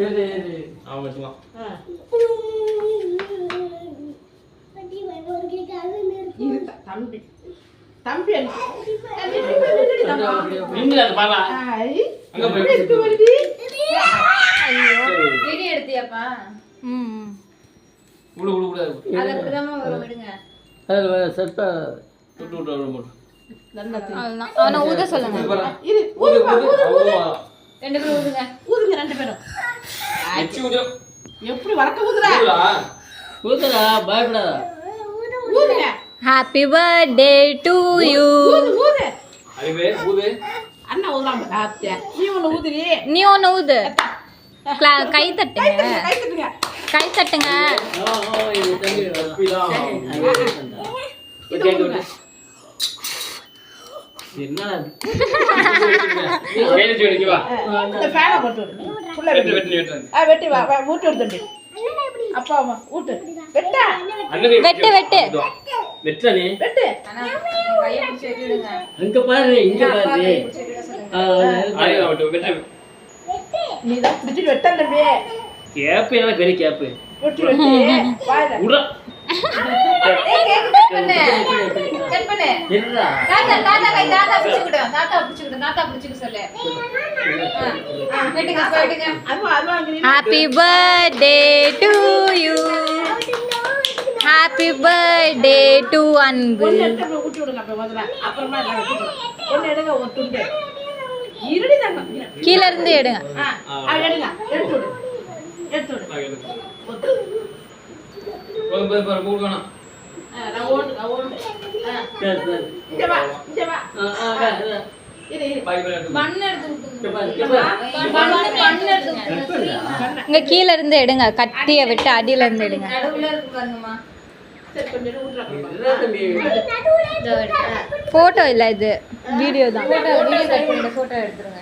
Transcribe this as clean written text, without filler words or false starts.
அவன் வச்சுக்கலாம். தம்பி எடுத்தியாப்பா? அவனை ஊத சொல்லுங்க. ரெண்டு பேரும் ஊதுங்க. ஊதுங்க ரெண்டு பேரும். எப்படி வடக்க ஊதுறா? ஊதுடா, பயப்படாத. ஊதுங்க. Happy birthday to you. ஊது ஊது. ஐவே ஊது. அண்ணா ஊதுறாம. ஆத்தியா. நீ ஒன்னு ஊதுறீ. நீ ஒன்னு ஊது. கை தட்டுங்க. கை தட்டுங்க. கை தட்டுங்க. இது தம்பி அப்படிதான். என்னடா நீ கையில ஜோடிக்கு வா. இந்த ஃபேனை போட்டு விடு. ஃபுல்லா வெட்டி வெட்டி வா. ஊட்டு விடு தம்பி. அப்பா அம்மா ஊட்டு. வெட்டா. வெட்டு வெட்டு. வெட்டா நீ. வெட்டு. அண்ணா கையை பிடிச்சு வெட்டிடுங்க. அங்க பாரு, இங்க பாரு. நீ தான் பிடிச்சிட்டு வெட்ட தம்பி. கேப் என்ன பெரிய கேப். வெட்டி வெட்டி. வாயில. உடா. ஏய் கேக் பண்ணு. கட் பண்ணு. என்னடா? தாத்தா கை தாத்தா பிடிச்சுக்கிடு. தாத்தா பிடிச்சுக்க சொல்லு. வெட்டுங்க வெட்டுங்க. அதுவா happy birthday to you. Happy birthday to அன்பு. ஒன்னு எடுத்து ஊட்டி விடுங்க அப்ப முதல்ல. அப்புறமா எல்லாம் வெட்டிக்கலாம். ஒன்னு எடுங்க ஒரு துண்டு. இருடி தாங்க. கீழ இருந்து எடுங்க. எடுங்க. எடுத்து விடு. எடுத்து விடு. போய் பாரு மூடுவானா. ரவுண்ட். சரி. இங்க வா. இரு. பாய் பாய் எடுத்து. மண்ணு எடுத்து விட்டுங்க. மண்ணு எடுத்து இங்க கீழ இருந்து எடுங்க. கத்திய விட்டு அடியில இருந்து எடுங்க. நடுவுல இருக்கு பாருங்கம்மா. சரி கொஞ்சம் ஊட்றா. போட்டோ இல்ல இது வீடியோ தான். வீடியோ கட் பண்ணிட்டு போட்டோ எடுத்துருங்க.